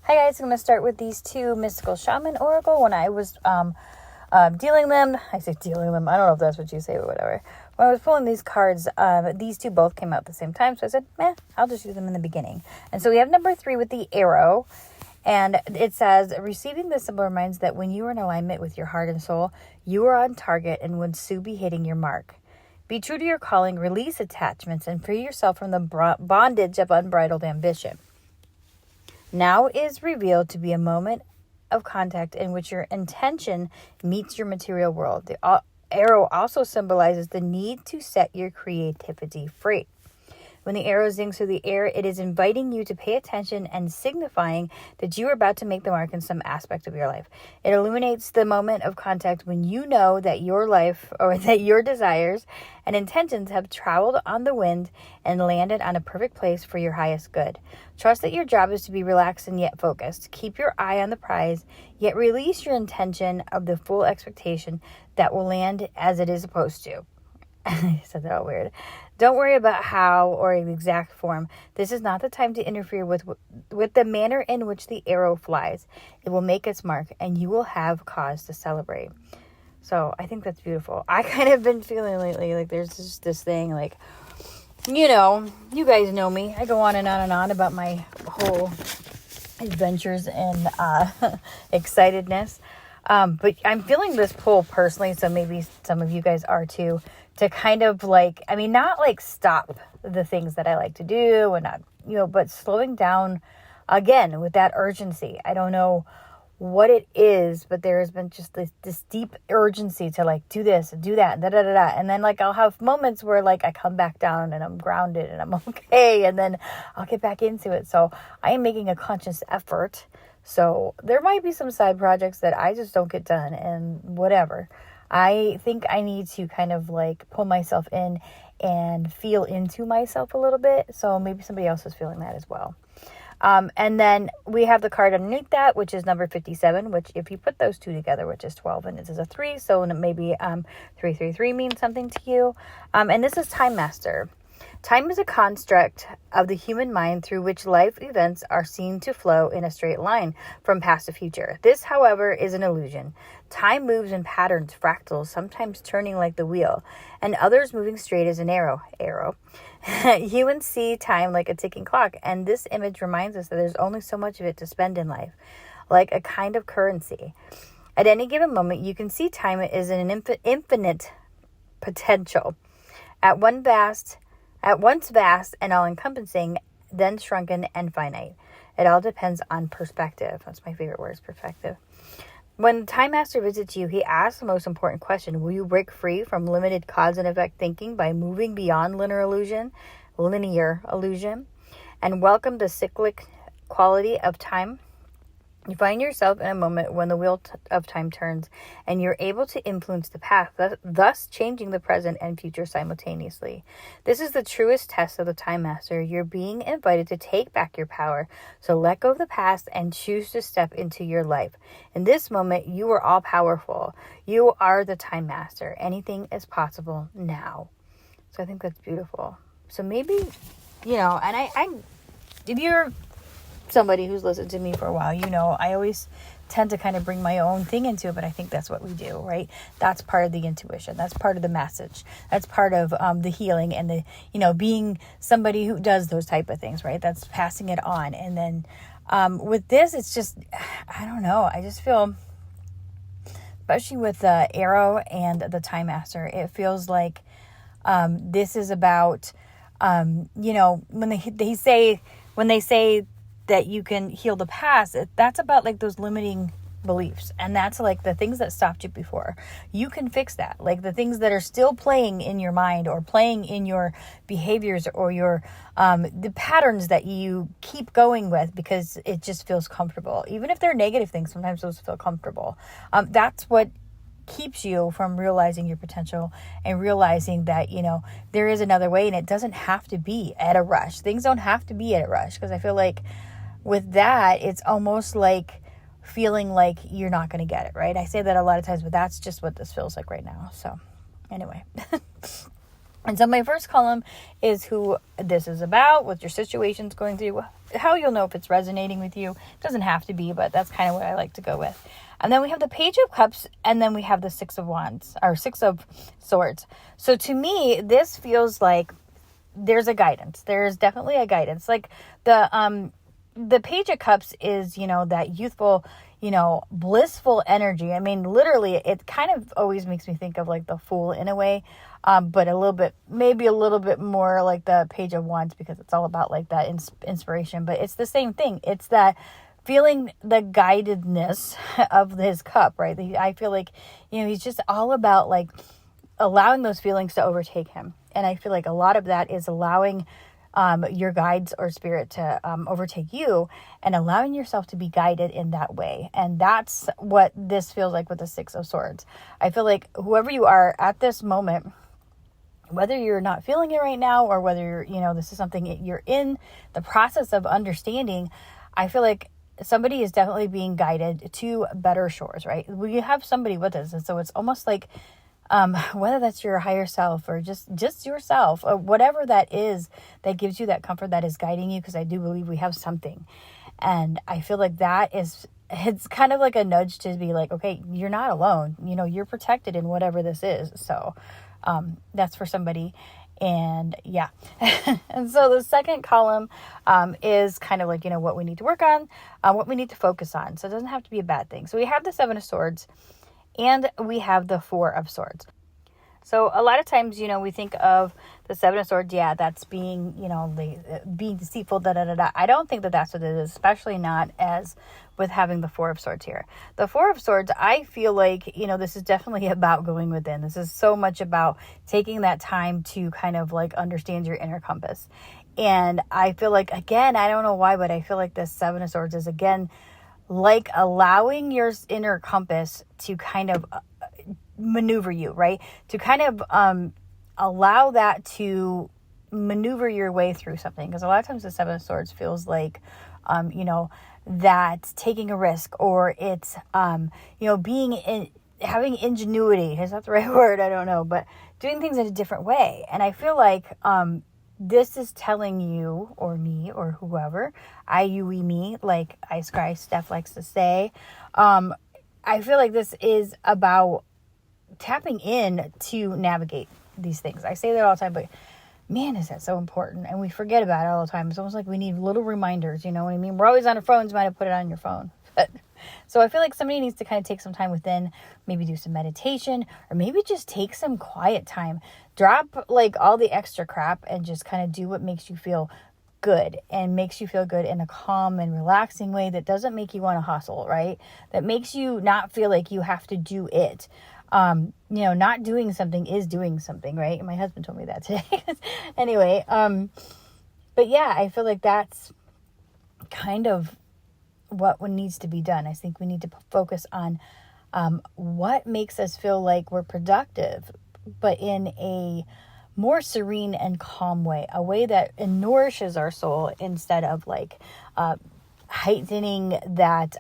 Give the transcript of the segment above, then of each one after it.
Hi guys, I'm going to start with these two mystical shaman oracle. When I was dealing them, I say dealing them, I don't know if that's what you say, but whatever. When I was pulling these cards, these two both came out at the same time, so I said, I'll just use them in the beginning. And so we have number 3 with the arrow, and it says, receiving this symbol reminds that when you are in alignment with your heart and soul, you are on target and would soon be hitting your mark. Be true to your calling, release attachments, and free yourself from the bondage of unbridled ambition. Now is revealed to be a moment of contact in which your intention meets your material world. The arrow also symbolizes the need to set your creativity free. When the arrow zings through the air, it is inviting you to pay attention and signifying that you are about to make the mark in some aspect of your life. It illuminates the moment of contact when you know that your life or that your desires and intentions have traveled on the wind and landed on a perfect place for your highest good. Trust that your job is to be relaxed and yet focused. Keep your eye on the prize, yet release your intention of the full expectation that will land as it is supposed to. I said that all weird. Don't worry about how or the exact form. This is not the time to interfere with the manner in which the arrow flies. It will make its mark, and you will have cause to celebrate. So I think that's beautiful. I kind of been feeling lately like there's just this thing like, you guys know me. I go on and on about my whole adventures and excitedness. But I'm feeling this pull personally, so maybe some of you guys are too, to kind of not stop the things that I like to do and not, but slowing down again with that urgency. I don't know what it is, but there has been just this deep urgency to do this and do that and and then I'll have moments where I come back down and I'm grounded and I'm okay, and then I'll get back into it. So I am making a conscious effort. So there might be some side projects that I just don't get done and whatever. I think I need to kind of pull myself in and feel into myself a little bit. So maybe somebody else is feeling that as well. And then we have the card underneath that, which is number 57, which if you put those two together, which is 12 and this is a 3. So maybe 333 means something to you. And this is Time Master. Time is a construct of the human mind through which life events are seen to flow in a straight line from past to future. This, however, is an illusion. Time moves in patterns, fractals, sometimes turning like the wheel, and others moving straight as an arrow. Humans see time like a ticking clock, and this image reminds us that there's only so much of it to spend in life, like a kind of currency. At any given moment, you can see time as an infinite potential. At once vast and all-encompassing, then shrunken and finite. It all depends on perspective. That's my favorite word, is perspective. When the Time Master visits you, he asks the most important question: will you break free from limited cause and effect thinking by moving beyond linear illusion, and welcome the cyclic quality of time? You find yourself in a moment when the wheel of time turns and you're able to influence the past, thus changing the present and future simultaneously. This is the truest test of the Time Master. You're being invited to take back your power. So let go of the past and choose to step into your life. In this moment, you are all powerful. You are the Time Master. Anything is possible now. So I think that's beautiful. So maybe, and I if you're somebody who's listened to me for a while, I always tend to kind of bring my own thing into it, but I think that's what we do, right? That's part of the intuition. That's part of the message. That's part of the healing and the, being somebody who does those type of things, right? That's passing it on. And then with this, it's just, I don't know. I just feel, especially with the arrow and the Time Master, it feels like this is about, when they say that you can heal the past, that's about those limiting beliefs, and that's the things that stopped you before. You can fix that, the things that are still playing in your mind or playing in your behaviors or your the patterns that you keep going with because it just feels comfortable. Even if they're negative things, sometimes those feel comfortable. That's what keeps you from realizing your potential and realizing that there is another way, and it doesn't have to be at a rush. Things don't have to be at a rush, because I feel like with that, it's almost like feeling like you're not going to get it, right? I say that a lot of times, but that's just what this feels like right now. So anyway, And so my first column is who this is about, what your situation's going through, how you'll know if it's resonating with you. It doesn't have to be, but that's kind of what I like to go with. And then we have the Page of Cups, and then we have the Six of Wands, or Six of Swords. So to me, this feels like there's a guidance. There's definitely a guidance. Like the Page of Cups is, that youthful, blissful energy. I mean, literally, it kind of always makes me think of like the Fool in a way, but maybe a little bit more like the Page of Wands, because it's all about like that inspiration. But it's the same thing. It's that feeling the guidedness of his cup, right? I feel like, he's just all about like allowing those feelings to overtake him. And I feel like a lot of that is allowing your guides or spirit to overtake you and allowing yourself to be guided in that way. And that's what this feels like with the Six of Swords. I feel like whoever you are at this moment, whether you're not feeling it right now or whether this is something you're in the process of understanding, I feel like somebody is definitely being guided to better shores, right? We have somebody with us. And so it's almost like, whether that's your higher self or just yourself, or whatever that is that gives you that comfort that is guiding you, because I do believe we have something. And I feel like it's kind of like a nudge to be like, okay, you're not alone. You're protected in whatever this is. So that's for somebody. And yeah. And so the second column is kind of like, what we need to work on, what we need to focus on. So it doesn't have to be a bad thing. So we have the Seven of Swords. And we have the Four of Swords. So a lot of times, we think of the Seven of Swords, that's being, being deceitful, da-da-da-da. I don't think that that's what it is, especially not as with having the Four of Swords here. The Four of Swords, I feel like, this is definitely about going within. This is so much about taking that time to kind of like understand your inner compass. And I feel like, again, I don't know why, but I feel like the Seven of Swords is, again, like allowing your inner compass to kind of maneuver you, right? To kind of allow that to maneuver your way through something. Because a lot of times the Seven of Swords feels like, that taking a risk, or it's, having ingenuity. Is that the right word? I don't know. But doing things in a different way. And I feel like this is telling you, or me, or whoever, I, you, we, me, like Ice Cry Steph likes to say. I feel like this is about tapping in to navigate these things. I say that all the time, but man, is that so important. And we forget about it all the time. It's almost like we need little reminders, you know what I mean? We're always on our phones, might have put it on your phone. So I feel like somebody needs to kind of take some time within, maybe do some meditation, or maybe just take some quiet time. Drop like all the extra crap and just kind of do what makes you feel good, and makes you feel good in a calm and relaxing way that doesn't make you want to hustle, right? That makes you not feel like you have to do it. Not doing something is doing something, right? My husband told me that today. Anyway, but yeah, I feel like that's kind of what needs to be done. I think we need to focus on what makes us feel like we're productive, but in a more serene and calm way, a way that nourishes our soul instead of like heightening that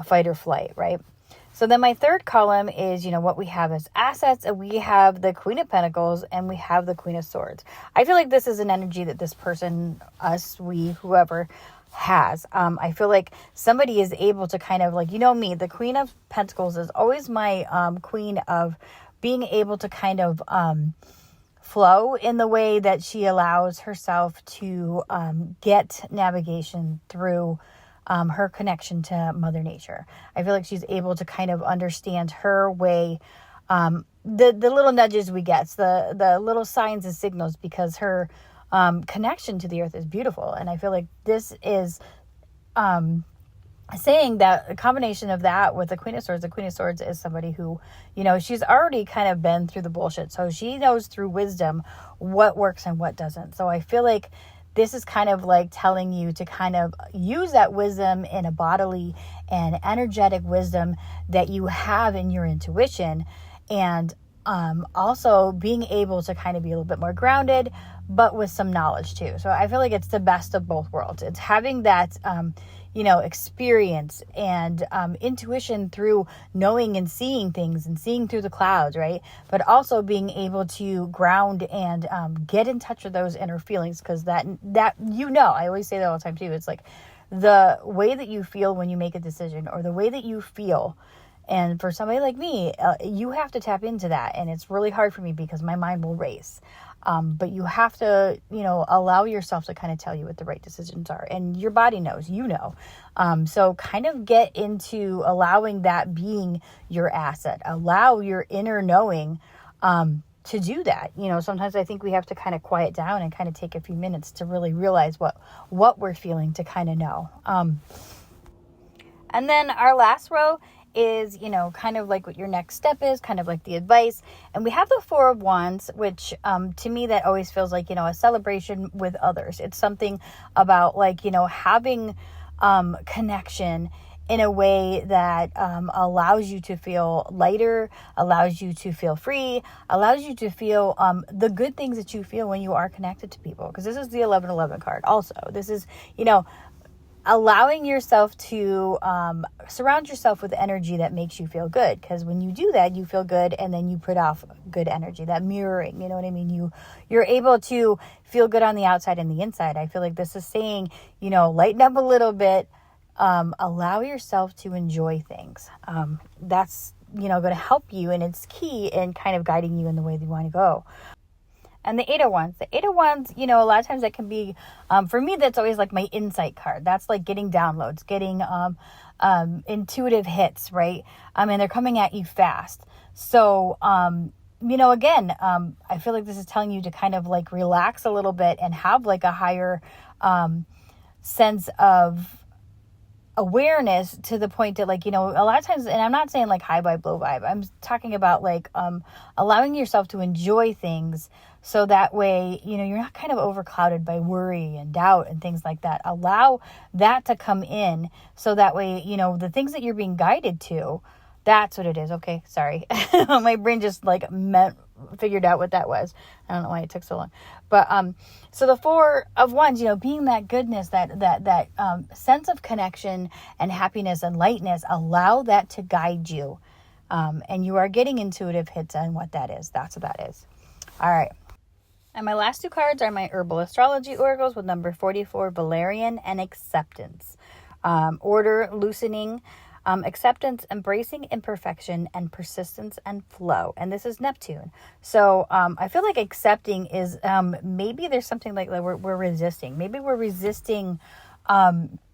fight or flight, right? So then my third column is, what we have as assets. And we have the Queen of Pentacles and we have the Queen of Swords. I feel like this is an energy that this person, us, we, whoever has. I feel like somebody is able to kind of like, me, the Queen of Pentacles is always my queen of being able to kind of flow in the way that she allows herself to get navigation through her connection to Mother Nature. I feel like she's able to kind of understand her way, the little nudges we get, the little signs and signals, because her connection to the earth is beautiful. And I feel like this is saying that a combination of that with the Queen of Swords is somebody who, she's already kind of been through the bullshit. So she knows through wisdom what works and what doesn't. So I feel like this is kind of like telling you to kind of use that wisdom in a bodily and energetic wisdom that you have in your intuition. And also being able to kind of be a little bit more grounded, but with some knowledge too. So I feel like it's the best of both worlds. It's having that, experience and intuition through knowing and seeing things and seeing through the clouds, right? But also being able to ground and get in touch with those inner feelings, because that I always say that all the time too. It's like the way that you feel when you make a decision, or the way that you feel. And for somebody like me, you have to tap into that. And it's really hard for me because my mind will race. But you have to, allow yourself to kind of tell you what the right decisions are. And your body knows, So kind of get into allowing that being your asset. Allow your inner knowing to do that. Sometimes I think we have to kind of quiet down and kind of take a few minutes to really realize what we're feeling, to kind of know. And then our last row is, kind of like what your next step is, kind of like the advice. And we have the Four of Wands, which to me, that always feels like, a celebration with others. It's something about like, having connection in a way that allows you to feel lighter, allows you to feel free, allows you to feel the good things that you feel when you are connected to people. Because this is the 1111 card also. This is, allowing yourself to surround yourself with energy that makes you feel good. Because when you do that, you feel good, and then you put off good energy, that mirroring, you know what I mean? You're able to feel good on the outside and the inside. I feel like this is saying, lighten up a little bit, allow yourself to enjoy things. That's, going to help you, and it's key in kind of guiding you in the way that you want to go. And the Eight of Wands. The Eight of Wands, a lot of times that can be, for me, that's always like my insight card. That's like getting downloads, getting intuitive hits, right? And they're coming at you fast. So, again, I feel like this is telling you to kind of like relax a little bit and have like a higher sense of awareness, to the point that like, a lot of times, and I'm not saying like high vibe, low vibe. I'm talking about like allowing yourself to enjoy things. So that way, you're not kind of overclouded by worry and doubt and things like that. Allow that to come in. So that way, the things that you're being guided to, that's what it is. Okay. Sorry. My brain just like figured out what that was. I don't know why it took so long, but, so the Four of Wands, being that goodness, that sense of connection and happiness and lightness, allow that to guide you. And you are getting intuitive hits on what that is. That's what that is. All right. And my last two cards are my Herbal Astrology Oracles with number 44, Valerian and Acceptance. Order, loosening, acceptance, embracing imperfection, and persistence and flow. And this is Neptune. So I feel like accepting is maybe there's something like we're resisting. Maybe we're resisting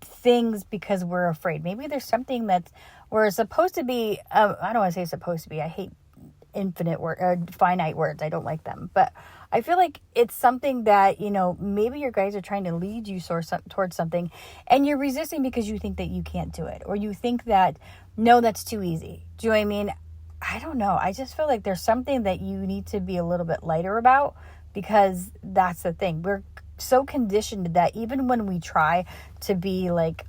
things because we're afraid. Maybe there's something that we're supposed to be, I don't want to say supposed to be. I hate finite words. I don't like them. But I feel like it's something that, maybe your guides are trying to lead you towards something, and you're resisting because you think that you can't do it, or you think that, no, that's too easy. Do you know what I mean? I don't know. I just feel like there's something that you need to be a little bit lighter about, because that's the thing. We're so conditioned that even when we try to be like,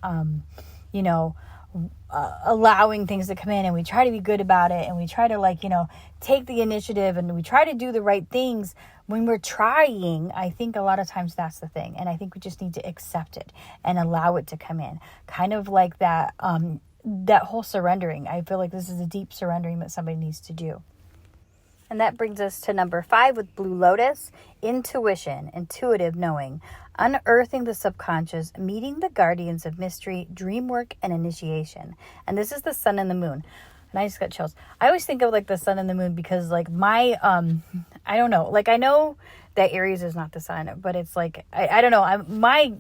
allowing things to come in, and we try to be good about it, and we try to take the initiative, and we try to do the right things when we're trying. I think a lot of times that's the thing. And I think we just need to accept it and allow it to come in, kind of like that, that whole surrendering. I feel like this is a deep surrendering that somebody needs to do. And that brings us to number 5 with Blue Lotus, intuition, intuitive knowing, unearthing the subconscious, meeting the guardians of mystery, dream work, and initiation. And this is the Sun and the Moon. And I just got chills. I always think of like the Sun and the Moon because like my, I don't know, like I know that Aries is not the sun, but it's like, I don't know. My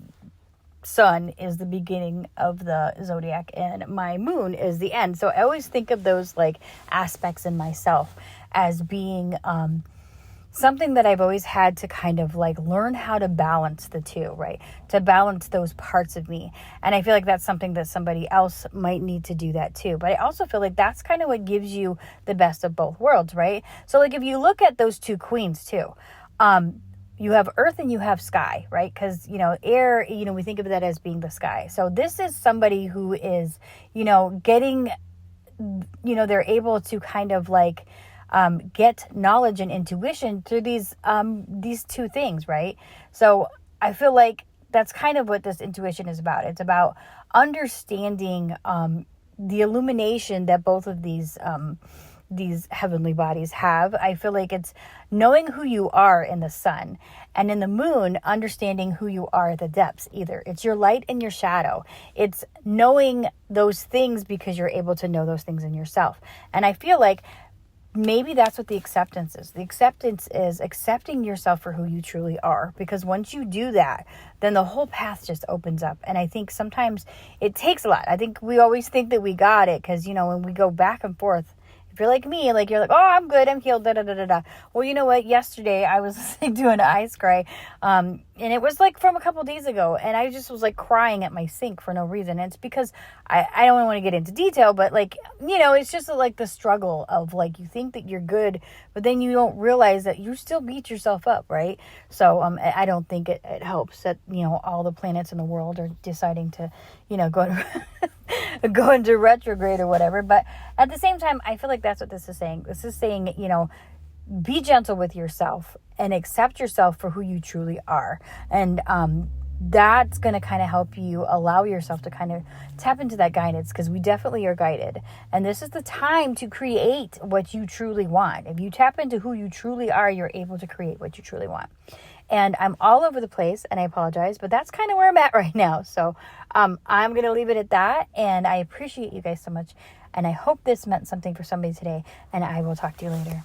sun is the beginning of the zodiac and my moon is the end. So I always think of those like aspects in myself as being, something that I've always had to kind of like learn how to balance the two, right? To balance those parts of me. And I feel like that's something that somebody else might need to do that too. But I also feel like that's kind of what gives you the best of both worlds, right? So like if you look at those two queens too, you have earth and you have sky, right? Because, air, we think of that as being the sky. So this is somebody who is, getting, they're able to kind of like, get knowledge and intuition through these two things, right? So I feel like that's kind of what this intuition is about. It's about understanding the illumination that both of these heavenly bodies have. I feel like it's knowing who you are in the sun, and in the moon, understanding who you are at the depths. Either it's your light and your shadow. It's knowing those things because you're able to know those things in yourself. And I feel like maybe that's what the acceptance is. The acceptance is accepting yourself for who you truly are. Because once you do that, then the whole path just opens up. And I think sometimes it takes a lot. I think we always think that we got it because, when we go back and forth, if you're like me, like you're like, oh, I'm good, I'm healed, da da da da da. Well, you know what? Yesterday I was listening to an ice cry, and it was like from a couple days ago, and I just was like crying at my sink for no reason. And it's because I don't want to get into detail, but like, it's just like the struggle of like, you think that you're good, but then you don't realize that you still beat yourself up, right? So I don't think it helps that, all the planets in the world are deciding to, go into retrograde or whatever. But at the same time, I feel like that's what this is saying. This is saying, be gentle with yourself and accept yourself for who you truly are. And that's going to kind of help you allow yourself to kind of tap into that guidance, because we definitely are guided. And this is the time to create what you truly want. If you tap into who you truly are, you're able to create what you truly want. And I'm all over the place, and I apologize, but that's kind of where I'm at right now. So I'm going to leave it at that. And I appreciate you guys so much. And I hope this meant something for somebody today. And I will talk to you later.